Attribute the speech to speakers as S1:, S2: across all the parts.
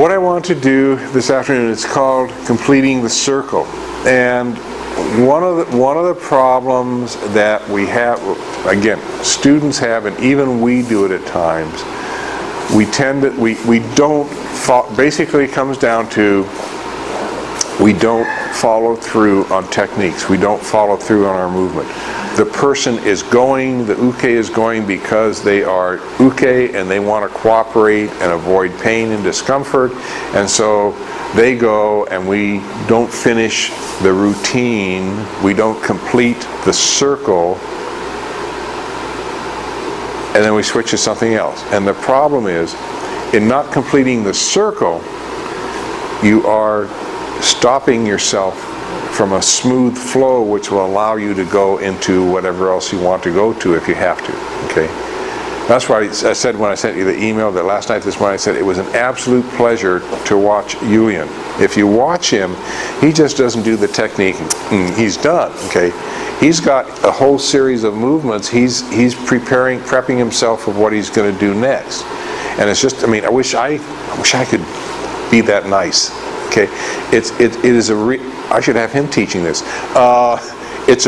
S1: What I want to do this afternoon is called completing the circle. And one of the problems that we have, again, students have, and even we do it at times, we don't basically it comes down to we don't follow through on techniques. We don't follow through on our movement. The person is going, the uke is going because they are uke and they want to cooperate and avoid pain and discomfort, and so they go and we don't finish the routine, we don't complete the circle, and then we switch to something else. And the problem is, in not completing the circle, you are stopping yourself from a smooth flow which will allow you to go into whatever else you want to go to if you have to. Okay, that's why I said when I sent you the email that last night, this morning, I said it was an absolute pleasure to watch Yuyan. If you watch him, he just doesn't do the technique and he's done. Okay, he's got a whole series of movements. He's prepping himself for what he's going to do next. And it's just, I mean, I wish I could be that nice. Okay, it is I should have him teaching this. It's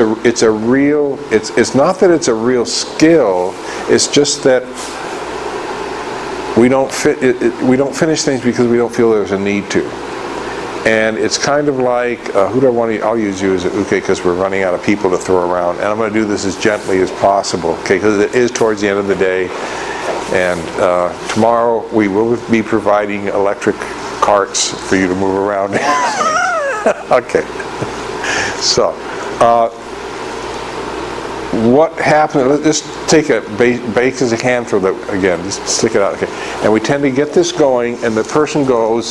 S1: not that it's a real skill. It's just that we don't finish things because we don't feel there's a need to. And it's kind of like who do I want to? I'll use you as a uke because we're running out of people to throw around, and I'm going to do this as gently as possible. Okay, because it is towards the end of the day, and tomorrow we will be providing electric carts for you to move around. Okay. So, what happened? Let's just take a base as a hand throw that again. Just stick it out. Okay. And we tend to get this going, and the person go,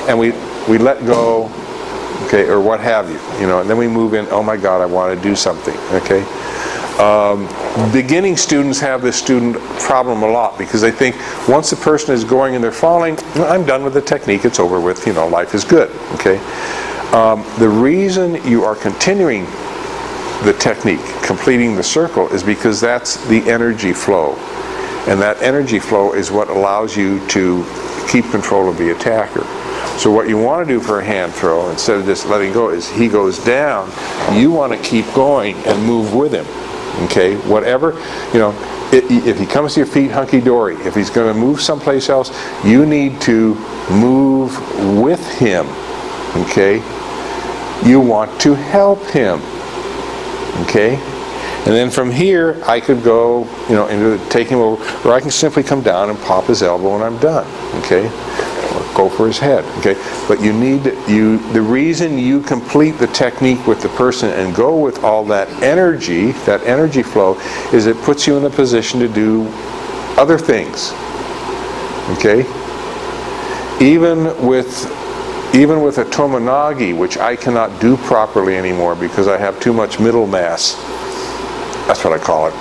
S1: and we let go. Okay, or what have you, and then we move in. Oh my God, I want to do something. Okay. Beginning students have this student problem a lot because they think once the person is going and they're falling, I'm done with the technique, it's over with, life is good. Okay. The reason you are continuing the technique, completing the circle, is because that's the energy flow. And that energy flow is what allows you to keep control of the attacker. So what you want to do for a hand throw, instead of just letting go, is he goes down, you want to keep going and move with him. Okay, whatever, if he comes to your feet, hunky-dory. If he's going to move someplace else, you need to move with him. Okay, you want to help him. Okay, and then from here, I could go, into take him over, or I can simply come down and pop his elbow and I'm done. Okay. Go for his head, okay? But the reason you complete the technique with the person and go with all that energy flow, is it puts you in a position to do other things, okay? Even with a tomonagi, which I cannot do properly anymore because I have too much middle mass, that's what I call it,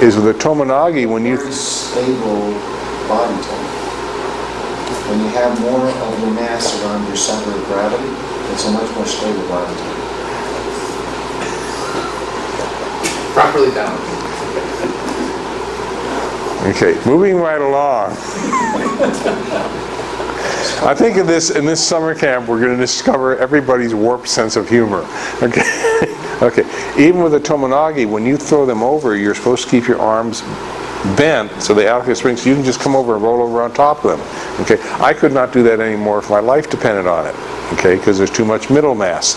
S1: is with a tomonagi when you...
S2: Very stable body tone. When you have more of your mass around your center of gravity, it's a much more stable body type.
S3: Properly down.
S1: Okay, moving right along. I think in this summer camp we're going to discover everybody's warped sense of humor. Okay, okay. Even with a tomonagi, when you throw them over, you're supposed to keep your arms bent so the alpha springs, so you can just come over and roll over on top of them. Okay, I could not do that anymore if my life depended on it. Okay, because there's too much middle mass.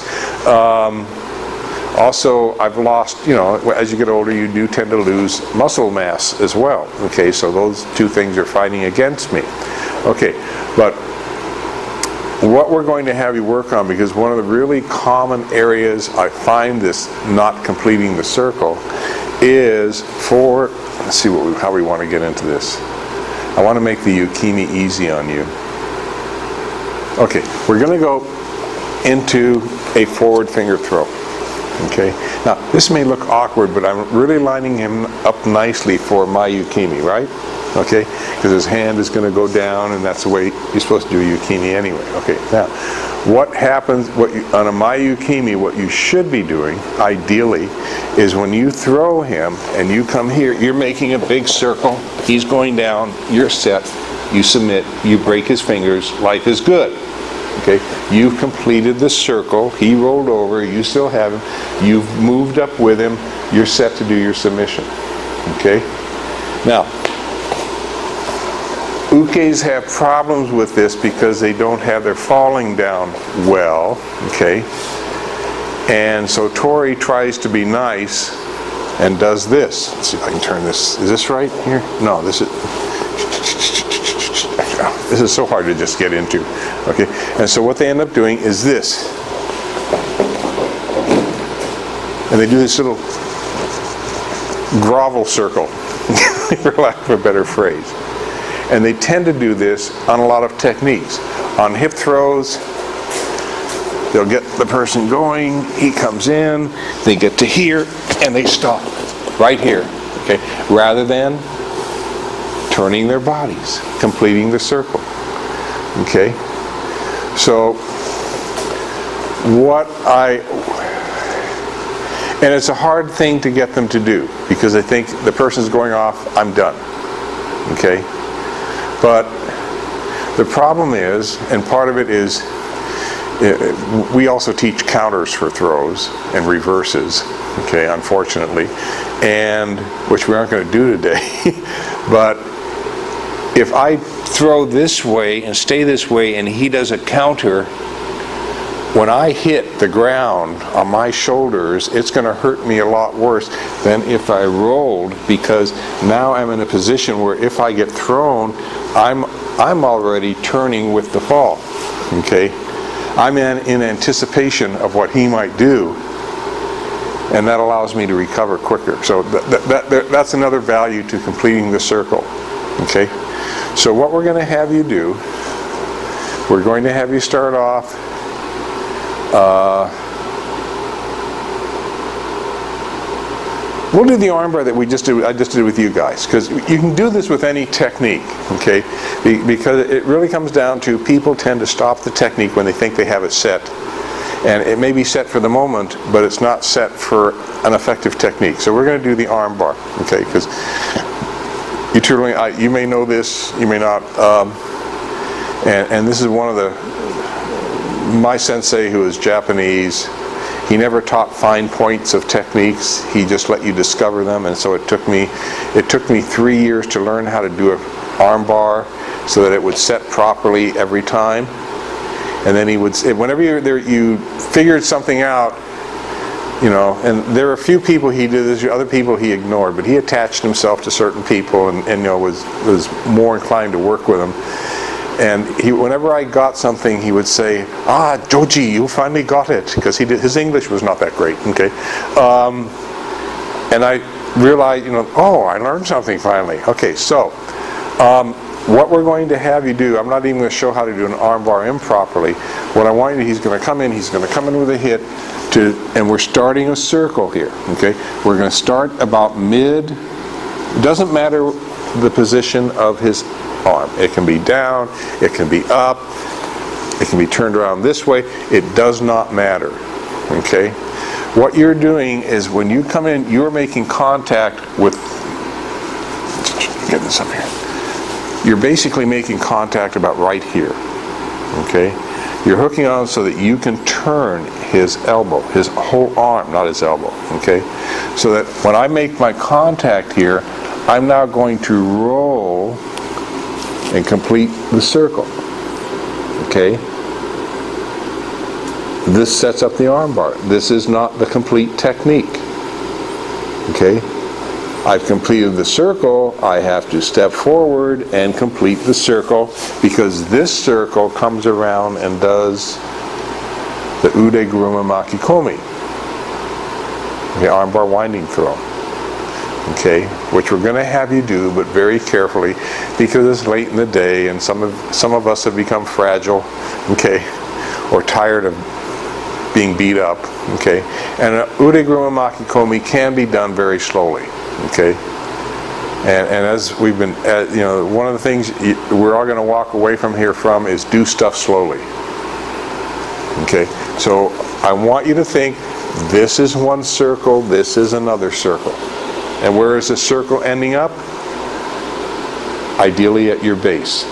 S1: Also, I've lost, as you get older, you do tend to lose muscle mass as well. Okay, so those two things are fighting against me. Okay, but what we're going to have you work on, because one of the really common areas I find this not completing the circle is for, let's see how we want to get into this. I want to make the yukimi easy on you. Okay, we're going to go into a forward finger throw. Okay, now this may look awkward, but I'm really lining him up nicely for my yukimi, right? Okay, because his hand is going to go down, and that's the way you're supposed to do a yukimi anyway. Okay, now what happens on a my yukimi, what you should be doing ideally is when you throw him and you come here, you're making a big circle, he's going down, you're set, you submit, you break his fingers, life is good. Okay, you've completed the circle, he rolled over, you still have him, you've moved up with him, you're set to do your submission. Okay? Now, ukes have problems with this because they don't have their falling down well. Okay? And so Tori tries to be nice and does this. Let's see if I can turn this. Is this right here? No, this is so hard to just get into. Okay, and so what they end up doing is this. And they do this little grovel circle, for lack of a better phrase. And they tend to do this on a lot of techniques. On hip throws, they'll get the person going, he comes in, they get to here, and they stop right here. Okay, rather than turning their bodies, completing the circle. Okay? So, and it's a hard thing to get them to do, because they think the person's going off, I'm done. Okay? But the problem is, and part of it is, we also teach counters for throws and reverses, okay, unfortunately, and which we aren't going to do today. But if I throw this way and stay this way and he does a counter, when I hit the ground on my shoulders, it's going to hurt me a lot worse than if I rolled, because now I'm in a position where if I get thrown, I'm already turning with the fall. Okay? I'm in anticipation of what he might do, and that allows me to recover quicker. So that's another value to completing the circle. Okay? So what we're going to have you do, we're going to have you start off we'll do the armbar that I just did with you guys, because you can do this with any technique, okay? Because it really comes down to, people tend to stop the technique when they think they have it set. And it may be set for the moment, but it's not set for an effective technique. So we're going to do the armbar, okay? Because you may know this, you may not. And this is one of my sensei, who is Japanese. He never taught fine points of techniques. He just let you discover them. And so it took me 3 years to learn how to do an armbar so that it would set properly every time. And then he would, whenever you figured something out, you know, and there were a few people he did this, other people he ignored, but he attached himself to certain people and you know, was more inclined to work with them. And whenever I got something, he would say, "Ah, Joji, you finally got it," because his English was not that great. Okay, and I realized, you know, oh, I learned something finally. Okay, so what we're going to have you do, I'm not even going to show how to do an armbar improperly. What I want you to, he's going to come in with a hit, and we're starting a circle here. Okay, we're going to start about mid. It doesn't matter the position of his arm. It can be down, it can be up, it can be turned around this way. It does not matter. Okay? What you're doing is, when you come in, you're making contact with, get this up here. You're basically making contact about right here. Okay? You're hooking on so that you can turn his elbow, his whole arm, not his elbow. Okay? So that when I make my contact here, I'm now going to roll and complete the circle. Okay? This sets up the armbar. This is not the complete technique. Okay? I've completed the circle. I have to step forward and complete the circle, because this circle comes around and does the ude guruma makikomi, the armbar winding throw. Okay, which we're going to have you do, but very carefully, because it's late in the day and some of us have become fragile, okay, or tired of being beat up, okay. And ude guruma makikomi can be done very slowly, okay. And as we've been, you know, one of the things we're all going to walk away from here from is do stuff slowly. Okay, so I want you to think, this is one circle, this is another circle. And where is the circle ending up? Ideally at your base.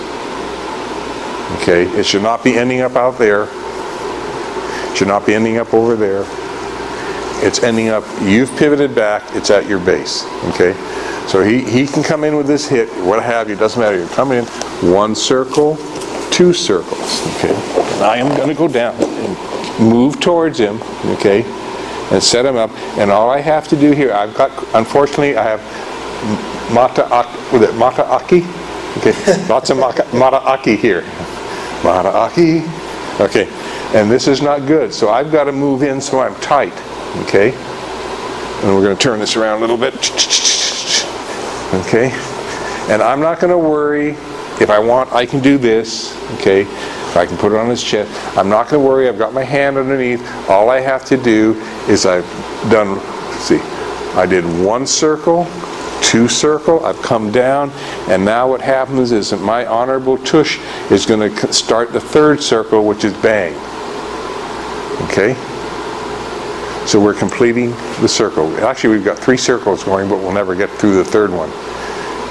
S1: Okay, it should not be ending up out there. It should not be ending up over there. It's ending up, you've pivoted back, it's at your base. Okay, so he can come in with this hit, what have you, doesn't matter. You come in, 1 circle, 2 circles. Okay, I am going to go down and move towards him. Okay, and set him up. And all I have to do here, I've got, unfortunately, I have mata-aki. Okay, lots of mata-aki here. Mata-aki. Okay, and this is not good. So I've got to move in so I'm tight. Okay, and we're going to turn this around a little bit. Okay, and I'm not going to worry. If I want, I can do this. Okay, I can put it on his chest. I'm not going to worry. I've got my hand underneath. All I have to do is I've done, see, I did 1 circle, 2 circle, I've come down, and now what happens is that my honorable tush is going to start the 3rd circle, which is bang. Okay? So we're completing the circle. Actually, we've got 3 circles going, but we'll never get through the 3rd one.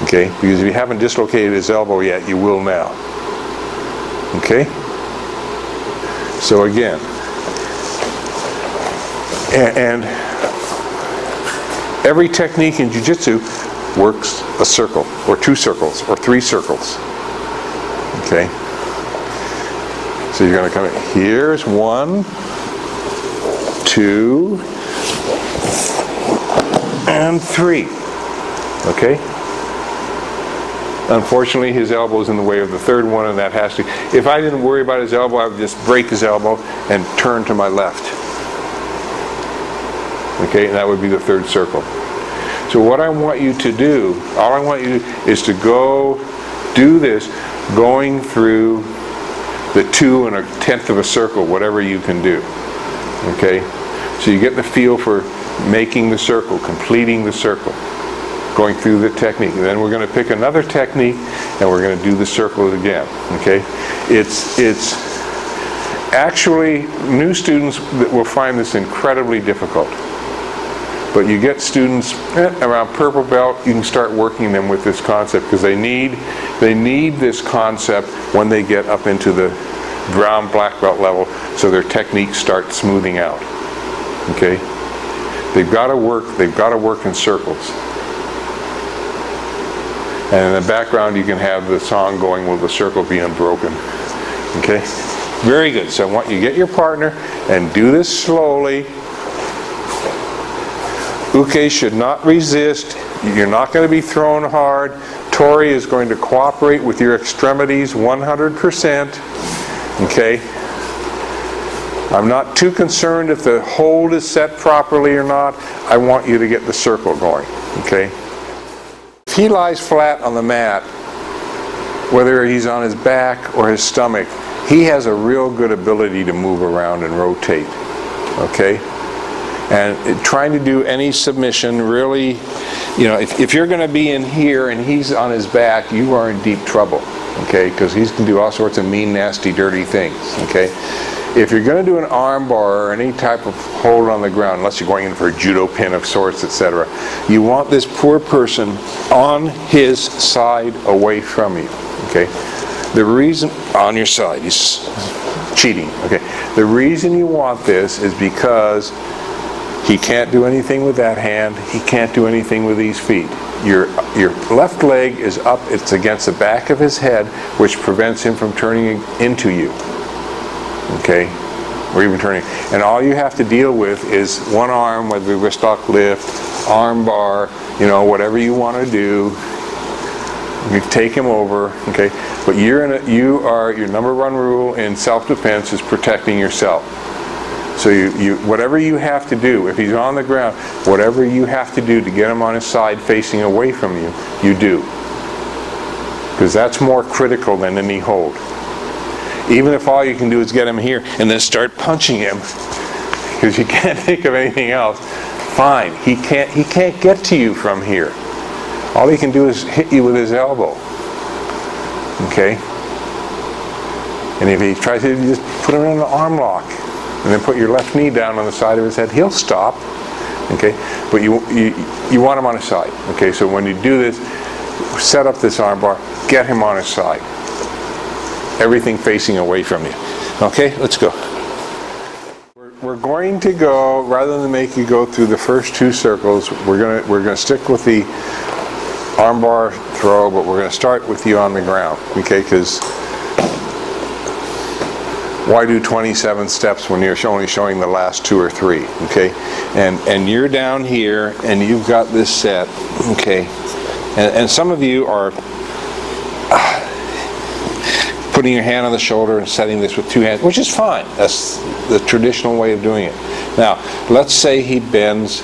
S1: Okay? Because if you haven't dislocated his elbow yet, you will now. Okay? So again, and every technique in Jiu-Jitsu works a circle, or 2 circles, or 3 circles. Okay? So you're going to come in. Here's 1, 2, and 3. Okay? Unfortunately, his elbow is in the way of the 3rd one, and that has to... If I didn't worry about his elbow, I would just break his elbow and turn to my left. Okay, and that would be the 3rd circle. So what I want you to do, all I want you to do is to go do this, going through the 2 1/10 of a circle, whatever you can do. Okay? So you get the feel for making the circle, completing the circle, going through the technique. And then we're going to pick another technique and we're going to do the circle again. Okay? It's actually, new students will find this incredibly difficult. But you get students around purple belt, you can start working them with this concept because they need this concept when they get up into the brown black belt level, so their techniques start smoothing out. Okay? They've got to work in circles. And in the background you can have the song going, "Will the Circle Be Unbroken?" Okay? Very good. So I want you to get your partner and do this slowly. Uke should not resist. You're not going to be thrown hard. Tori is going to cooperate with your extremities 100%. Okay? I'm not too concerned if the hold is set properly or not. I want you to get the circle going. Okay? If he lies flat on the mat, whether he's on his back or his stomach, he has a real good ability to move around and rotate. Okay? And trying to do any submission, really, you know, if you're going to be in here and he's on his back, you are in deep trouble, okay? Because he's going to do all sorts of mean, nasty, dirty things, okay? If you're going to do an arm bar or any type of hold on the ground, unless you're going in for a judo pin of sorts, etc., you want this poor person on his side away from you, okay? The reason, on your side, he's cheating, okay? The reason you want this is because he can't do anything with that hand. He can't do anything with these feet. Your left leg is up. It's against the back of his head, which prevents him from turning into you. Okay? Or even turning. And all you have to deal with is one arm, whether it be wrist lock lift, arm bar, you know, whatever you want to do. You take him over. Okay? But your number 1 rule in self-defense is protecting yourself. So whatever you have to do, if he's on the ground, whatever you have to do to get him on his side facing away from you, you do. Because that's more critical than any hold. Even if all you can do is get him here and then start punching him, because you can't think of anything else, fine. He can't get to you from here. All he can do is hit you with his elbow. Okay? And if he tries to, just put him in an arm lock. And then put your left knee down on the side of his head. He'll stop, okay? But you want him on his side, okay? So when you do this, set up this arm bar, get him on his side. everything facing away from you. Okay, let's go. We're going to go, rather than make you go through the first 2 circles, we're gonna stick with the armbar throw, but we're going to start with you on the ground, okay? Because why do 27 steps when you're only showing the last 2 or 3, okay? And you're down here, and you've got this set, okay? And some of you are putting your hand on the shoulder and setting this with 2 hands, which is fine. That's the traditional way of doing it. Now, let's say he bends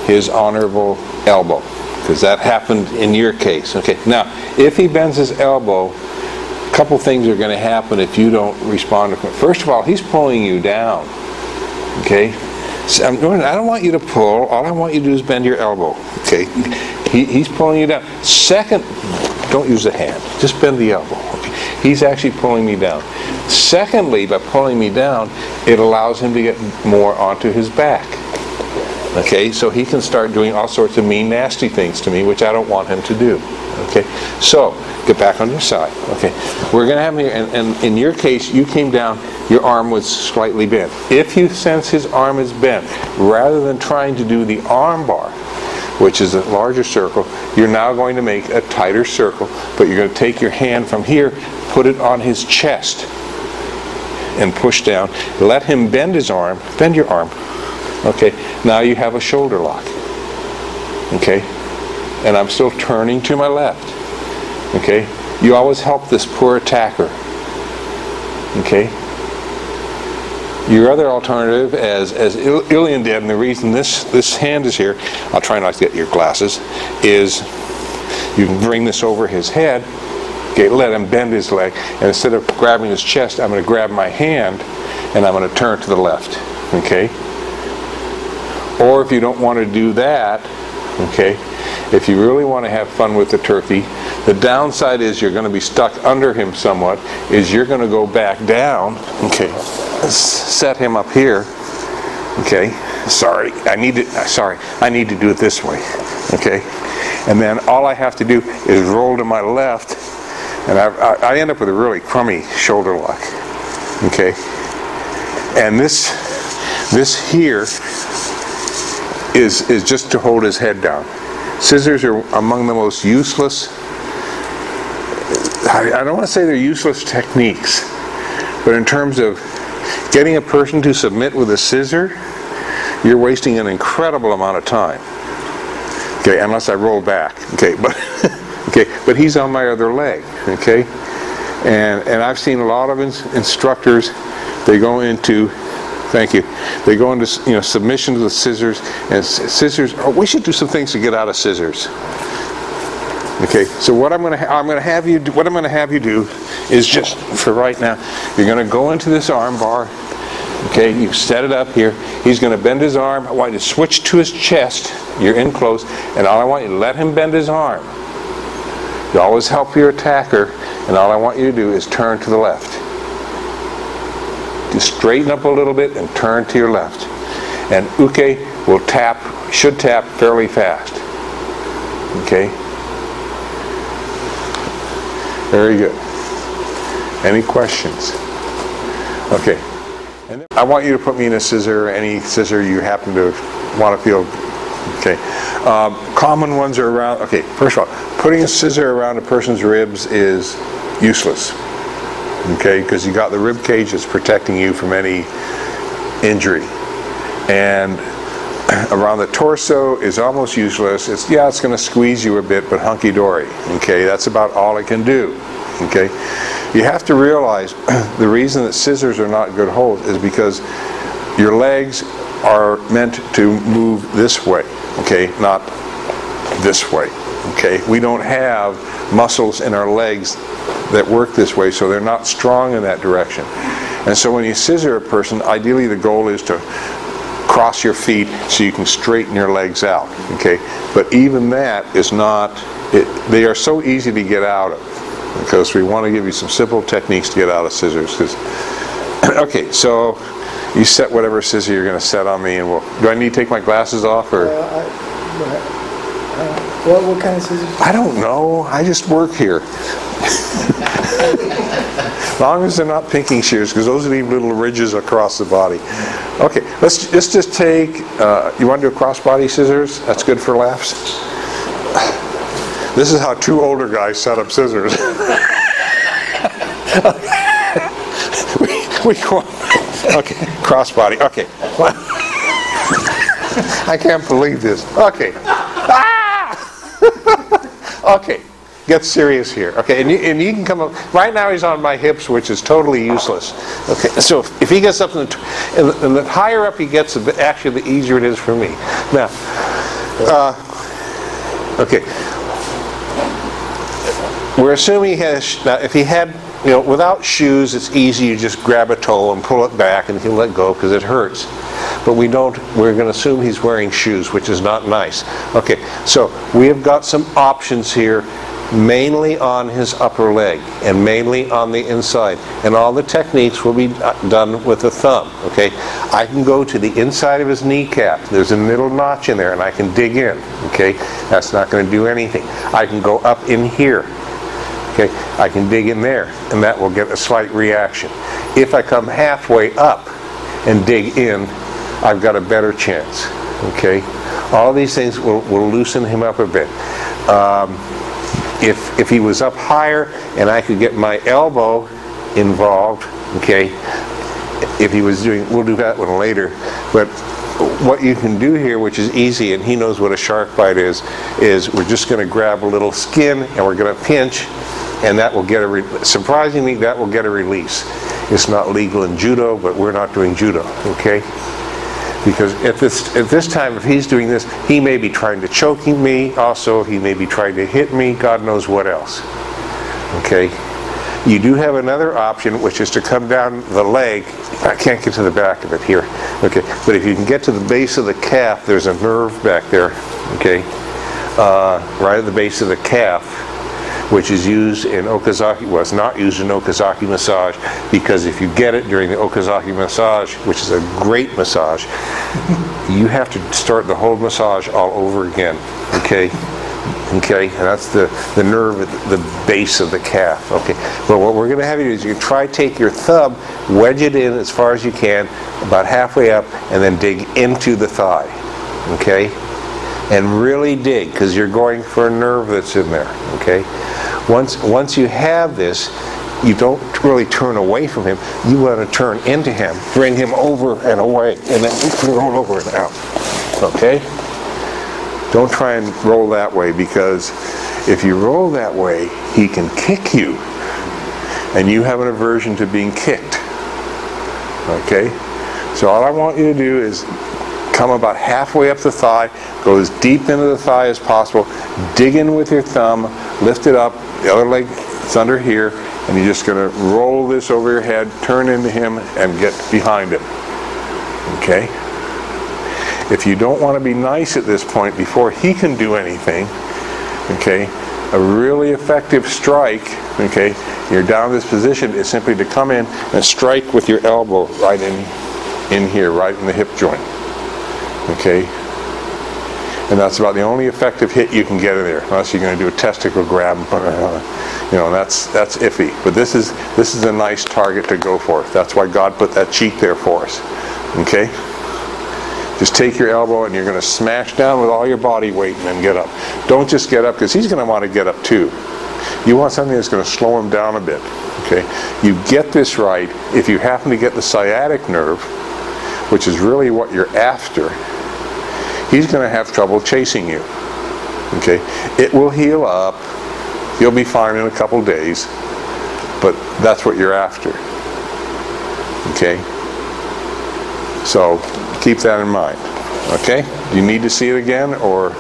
S1: his honorable elbow, because that happened in your case. Okay. Now, if he bends his elbow, a couple things are going to happen if you don't respond. First of all, he's pulling you down. Okay. So I don't want you to pull. All I want you to do is bend your elbow. Okay. He's pulling you down. Second, don't use the hand. Just bend the elbow. Okay. He's actually pulling me down. Secondly, by pulling me down, it allows him to get more onto his back. Okay, so he can start doing all sorts of mean, nasty things to me, which I don't want him to do. Okay, so get back on your side. Okay, we're going to have him here, and in your case, you came down, your arm was slightly bent. If you sense his arm is bent, rather than trying to do the arm bar, which is a larger circle, you're now going to make a tighter circle, but you're going to take your hand from here, put it on his chest, and push down. Let him bend his arm, bend your arm. Okay, now you have a shoulder lock. Okay, and I'm still turning to my left. Okay, you always help this poor attacker. Okay, your other alternative, as Ilian did, and the reason this hand is here, I'll try not to get your glasses, is you can bring this over his head. Okay, let him bend his leg, and instead of grabbing his chest, I'm going to grab my hand, and I'm going to turn to the left. Okay. Or if you don't want to do that, okay, if you really want to have fun with the turkey, the downside is you're going to be stuck under him somewhat, is you're going to go back down, okay, set him up here, okay, I need to do it this way, okay, and then all I have to do is roll to my left, and I end up with a really crummy shoulder lock, okay, and this here is just to hold his head down. Scissors are among the most useless, I don't want to say they're useless techniques, but in terms of getting a person to submit with a scissor, you're wasting an incredible amount of time. Okay, unless I roll back. Okay, but he's on my other leg. Okay, and I've seen a lot of instructors, they go into, thank you, they go into submission to the scissors, and scissors. Oh, we should do some things to get out of scissors. Okay, so what I'm going to have you do is, just for right now, you're going to go into this arm bar. Okay, you set it up here. He's going to bend his arm. I want you to switch to his chest. You're in close, and all I want you to let him bend his arm. You always help your attacker, and all I want you to do is turn to the left. Just straighten up a little bit and turn to your left. And uke should tap fairly fast. Okay? Very good. Any questions? Okay. And then I want you to put me in a scissor, any scissor you happen to want to feel. Okay. Common ones are around. Okay. First of all, putting a scissor around a person's ribs is useless. Okay, because you got the rib cage that's protecting you from any injury, and around the torso is almost useless. It's going to squeeze you a bit, but hunky-dory. Okay, that's about all it can do. Okay, you have to realize the reason that scissors are not good holds is because your legs are meant to move this way. Okay, not this way. Okay, we don't have muscles in our legs that work this way, so they're not strong in that direction. And so when you scissor a person, ideally the goal is to cross your feet so you can straighten your legs out. Okay, but even that is not, they are so easy to get out of, because we want to give you some simple techniques to get out of scissors. Okay, so you set whatever scissor you're going to set on me, and do I need to take my glasses off, or?
S4: What kind of scissors?
S1: I don't know. I just work here. As long as they're not pinking shears, because those leave little ridges across the body. Okay, let's just take, you want to do a crossbody scissors? That's good for laughs. This is how two older guys set up scissors. we go, okay, crossbody, okay. I can't believe this. Okay. Ah! Okay. Get serious here. Okay, and you can come up. Right now he's on my hips, which is totally useless. Okay, so if he gets up, and the higher up he gets, actually the easier it is for me. Now, okay. We're assuming he has. Now, if he had, without shoes, it's easy. You just grab a toe and pull it back, and he'll let go because it hurts. But we don't. We're going to assume he's wearing shoes, which is not nice. Okay, so we have got some options here. Mainly on his upper leg and mainly on the inside, and all the techniques will be done with the thumb. Okay, I can go to the inside of his kneecap. There's a little notch in there and I can dig in. Okay, that's not going to do anything. I can go up in here. Okay, I can dig in there and that will get a slight reaction. If I come halfway up and dig in, I've got a better chance. Okay, all these things will loosen him up a bit. If he was up higher and I could get my elbow involved, okay, if he was doing, we'll do that one later, but what you can do here, which is easy, and he knows what a shark bite is we're just going to grab a little skin and we're going to pinch, and that will get surprisingly, that will get a release. It's not legal in judo, but we're not doing judo, okay? Because at this time, if he's doing this, he may be trying to choke me. Also, he may be trying to hit me. God knows what else. Okay. You do have another option, which is to come down the leg. I can't get to the back of it here. Okay. But if you can get to the base of the calf, there's a nerve back there. Okay. Right at the base of the calf, which is used in Okazaki. Well, it's not used in Okazaki massage, because if you get it during the Okazaki massage, which is a great massage, you have to start the whole massage all over again. Okay? Okay? And that's the nerve at the base of the calf. Okay? But what we're going to have you do is you try take your thumb, wedge it in as far as you can, about halfway up, and then dig into the thigh. Okay? And really dig, because you're going for a nerve that's in there. Okay? Once you have this, you don't really turn away from him. You want to turn into him, bring him over and away, and then roll over and out. Okay? Don't try and roll that way, because if you roll that way, he can kick you, and you have an aversion to being kicked. Okay? So all I want you to do is come about halfway up the thigh, go as deep into the thigh as possible, dig in with your thumb, lift it up, the other leg is under here, and you're just going to roll this over your head, turn into him, and get behind him. Okay? If you don't want to be nice at this point before he can do anything, okay, a really effective strike, okay, you're down in this position, is simply to come in and strike with your elbow right in here, right in the hip joint. Okay? And that's about the only effective hit you can get in there, unless you're going to do a testicle grab. That's iffy. But this is a nice target to go for. That's why God put that cheek there for us. Okay? Just take your elbow and you're going to smash down with all your body weight and then get up. Don't just get up, because he's going to want to get up too. You want something that's going to slow him down a bit. Okay? You get this right if you happen to get the sciatic nerve, which is really what you're after. He's going to have trouble chasing you. Okay? It will heal up. You'll be fine in a couple days. But that's what you're after. Okay? So keep that in mind. Okay? Do you need to see it again, or?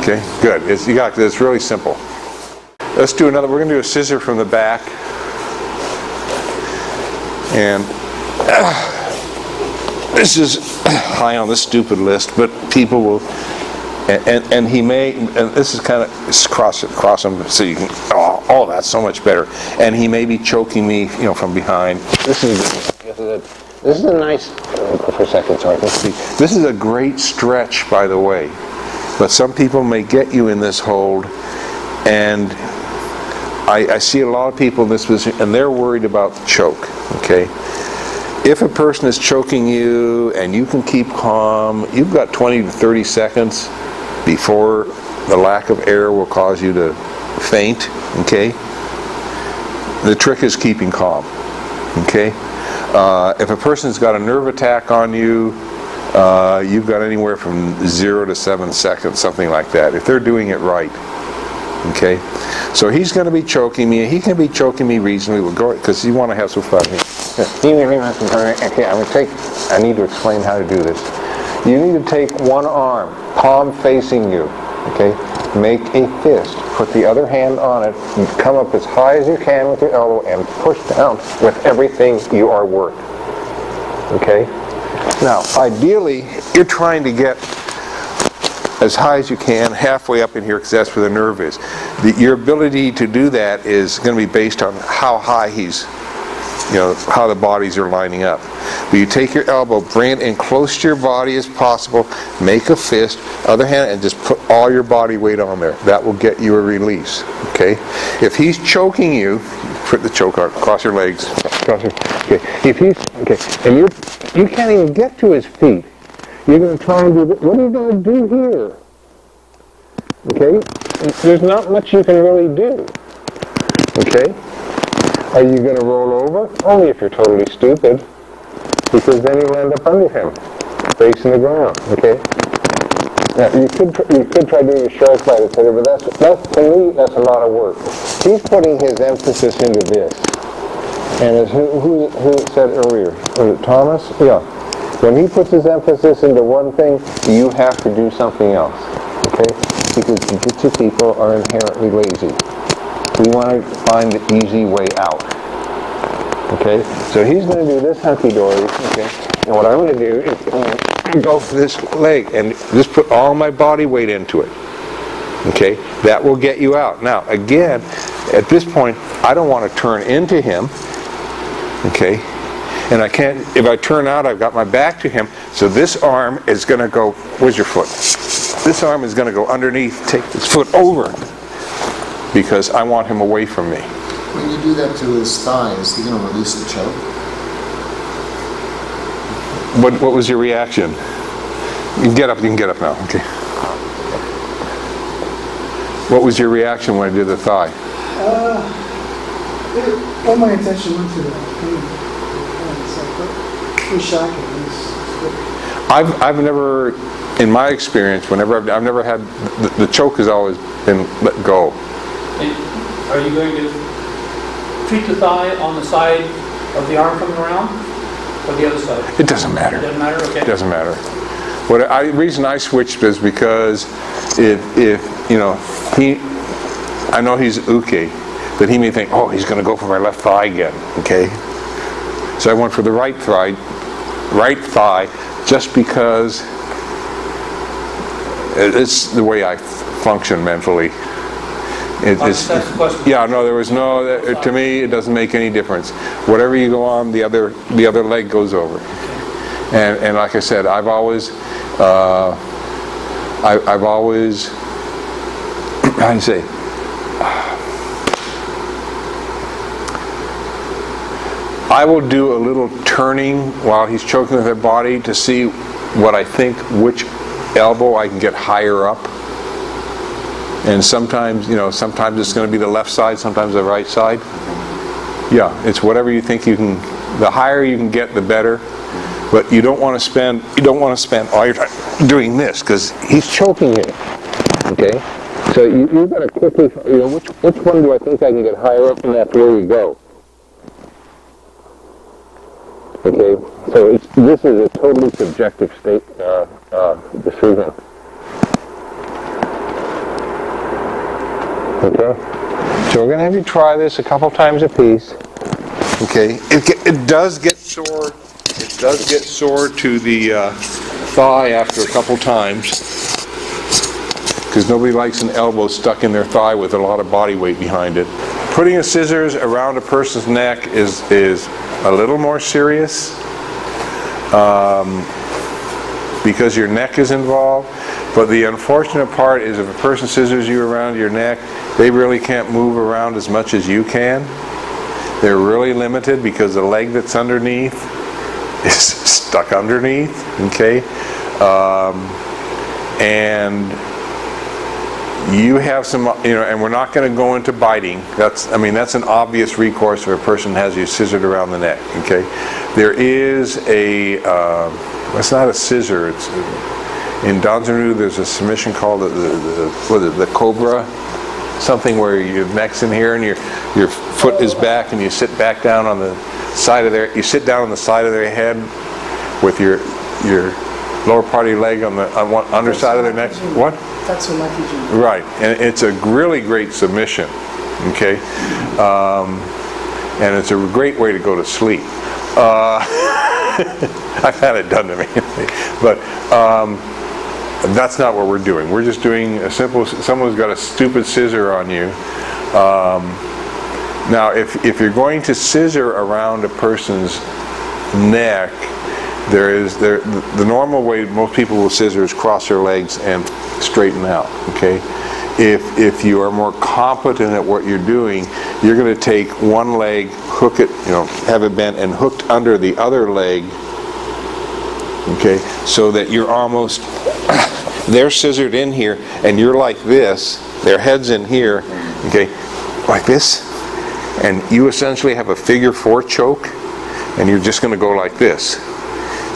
S1: Okay? Good. It's really simple. Let's do another. We're going to do a scissor from the back. And this is high on the stupid list, but people will, and he may, and this is kind of, cross him so you can, oh, that's so much better. And he may be choking me, from behind. This is a nice, for a second, sorry, let's see. This is a great stretch, by the way. But some people may get you in this hold, and I see a lot of people in this position, and they're worried about choke, okay? If a person is choking you and you can keep calm, you've got 20 to 30 seconds before the lack of air will cause you to faint, okay? The trick is keeping calm, okay? If a person's got a nerve attack on you, you've got anywhere from 0 to 7 seconds, something like that, if they're doing it right, okay? So he's going to be choking me. He can be choking me reasonably, because you want to have some fun here. Okay, I need to explain how to do this. You need to take one arm, palm facing you, okay? Make a fist. Put the other hand on it. And come up as high as you can with your elbow and push down with everything you are worth. Okay? Now, ideally, you're trying to get as high as you can, halfway up in here, because that's where the nerve is. Your ability to do that is going to be based on how high he's, how the bodies are lining up. But you take your elbow, bring it in close to your body as possible, make a fist, other hand, and just put all your body weight on there. That will get you a release, okay? If he's choking you, put the choke on, cross your legs. Okay. If he's, and you can't even get to his feet, you're going to try and do this. What are you going to do here? Okay? There's not much you can really do. Okay? Are you going to roll over? Only if you're totally stupid. Because then you'll end up under him, facing the ground. Okay? Now, you could try doing a shark bite, etc., but to me, that's a lot of work. He's putting his emphasis into this. And as who said earlier? Was it Thomas? Yeah. When he puts his emphasis into one thing, you have to do something else. Okay? Because Jiu-Jitsu people are inherently lazy. We want to find the easy way out. Okay? So he's going to do this hunky-dory. Okay? And what I'm going to do is go for this leg and just put all my body weight into it. Okay? That will get you out. Now, again, at this point, I don't want to turn into him. Okay? And I can't, if I turn out, I've got my back to him, so this arm is going to go, where's your foot? This arm is going to go underneath, take this foot over, because I want him away from me.
S2: When you do that to his thigh, is he going to release the choke?
S1: What was your reaction? You can get up now, okay. What was your reaction when I did the thigh?
S4: All my attention went to that. It was shocking.
S1: I've never, in my experience, whenever I've never had, the choke has always been let go.
S5: Are you going to treat the thigh on the side of the arm coming around, or the other side?
S1: It doesn't matter.
S5: It doesn't matter? Okay.
S1: It doesn't matter. The reason I switched is because if I know he's uke, but he may think, oh, he's going to go for my left thigh again, okay? So I went for the right thigh, just because it's the way I function mentally. Yeah, no, there was no, to me, it doesn't make any difference. Whatever you go on, the other leg goes over. And like I said, I've always, how do you say, I will do a little turning while he's choking with their body to see what I think, which elbow I can get higher up. And sometimes, sometimes it's going to be the left side, sometimes the right side. Yeah, it's whatever you think you can. The higher you can get, the better. But you don't want to spend all your time doing this, because he's choking you. Okay, so you've got to quickly, which one do I think I can get higher up, and that's where we go. Okay, so this is a totally subjective decision. Okay, so we're going to have you try this a couple times a piece. Okay, it does get sore. It does get sore to the thigh after a couple times, because nobody likes an elbow stuck in their thigh with a lot of body weight behind it. Putting a scissors around a person's neck is a little more serious. because your neck is involved. But the unfortunate part is if a person scissors you around your neck, they really can't move around as much as you can. They're really limited because the leg that's underneath is stuck underneath, okay? And you have some, and we're not going to go into biting. That's an obvious recourse if a person has you scissored around the neck, okay? There is it's not a scissor, it's, in Danzanu there's a submission called the cobra, something where your neck's in here and your foot is back and you sit back down on the side of their, you sit down on the side of their head with your lower part of your leg on the underside of their neck. What?
S4: That's what Lucky G.
S1: Right, and it's a really great submission, okay? And it's a great way to go to sleep. I've had it done to me. But that's not what we're doing. We're just doing a simple, someone's got a stupid scissor on you. Now, if you're going to scissor around a person's neck, the normal way most people will scissor is cross their legs and straighten out, okay? If you are more competent at what you're doing, you're going to take one leg, hook it, have it bent and hooked under the other leg, okay, so that you're almost, they're scissored in here and you're like this, their head's in here, okay, like this, and you essentially have a figure 4 choke and you're just going to go like this.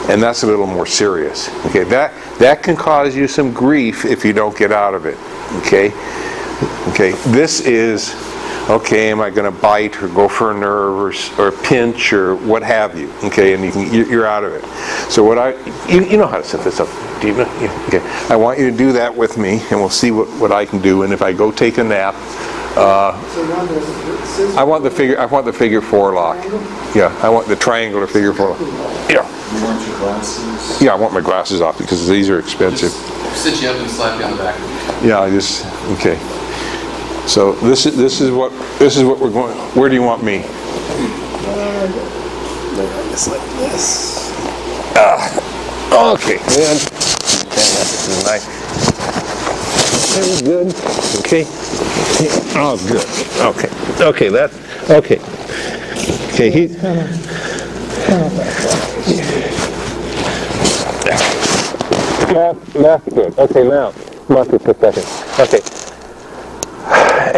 S1: And that's a little more serious. Okay, that can cause you some grief if you don't get out of it. Okay, this is, okay, am I going to bite or go for a nerve or pinch or what have you? Okay, and you're out of it. So you know how to set this up, do you know? Okay, I want you to do that with me, and we'll see what I can do. And if I go take a nap, I want the figure 4 lock. Yeah, I want the triangular figure 4 lock. Yeah.
S2: You want your glasses?
S1: Yeah, I want my glasses off because these are expensive.
S3: Just sit you up and slap you on the back.
S1: Yeah, okay. So this is what we're going. Where do you want me?
S4: Just like this.
S1: Okay. Good. This is nice. Very good. Okay. Oh, good. Okay. Okay. That's okay. Okay. That's good. Okay, now, must be a second. Okay.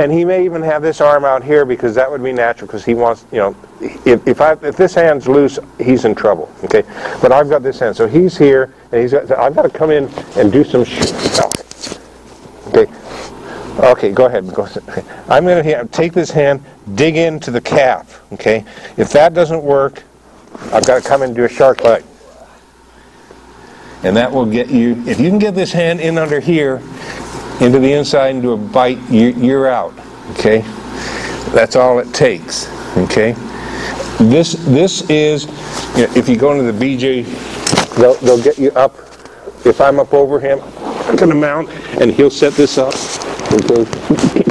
S1: And he may even have this arm out here because that would be natural because he wants, if this hand's loose, he's in trouble, okay? But I've got this hand. So he's here, and I've got to come in and do some okay. Okay, go ahead. I'm going to take this hand, dig into the calf, okay? If that doesn't work, I've got to come in and do a shark bite. And that will get you, if you can get this hand in under here, into the inside and do a bite, you're out, okay? That's all it takes, okay? This is, if you go into the BJ, they'll get you up. If I'm up over him, I'm going to mount, and he'll set this up, okay?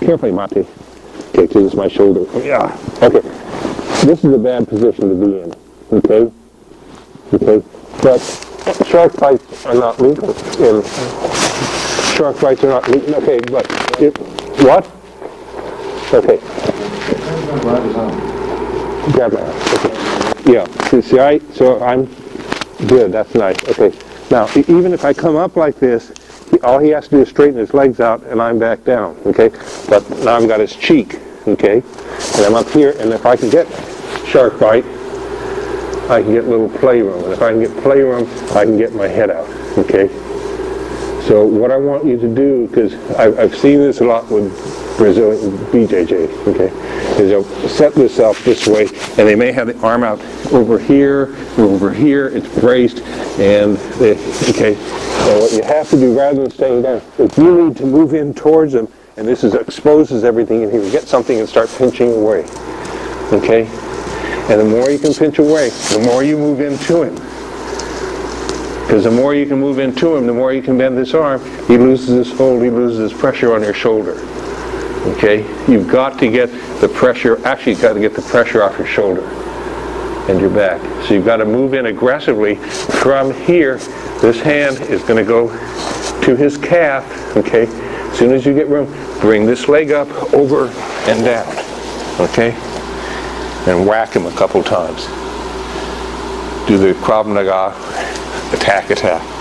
S1: Carefully, Mate. Okay, because it's my shoulder. Yeah, okay. This is a bad position to be in, okay? Okay, but shark bites are not legal. Shark bites are not legal. Okay, but what? Okay. Grab my arm. Okay. Yeah. See, so I'm good. That's nice. Okay. Now, even if I come up like this, all he has to do is straighten his legs out, and I'm back down. Okay. But now I've got his cheek. Okay. And I'm up here, and if I can get shark bite, I can get a little playroom. And if I can get playroom, I can get my head out, okay? So what I want you to do, because I've seen this a lot with Brazilian BJJ, okay, is they'll set this up this way, and they may have the arm out over here, it's braced, and okay, so what you have to do, rather than staying down, if you need to move in towards them, and this exposes everything in here, get something and start pinching away, okay? And the more you can pinch away, the more you move into him. Because the more you can move into him, the more you can bend this arm, he loses his hold, he loses his pressure on your shoulder. Okay? You've got to get the pressure, actually you've got to get the pressure off your shoulder and your back. So you've got to move in aggressively from here This hand is going to go to his calf, okay? As soon as you get room, bring this leg up, over, and down, okay? And whack him a couple times. Do the Krav Maga, attack, attack.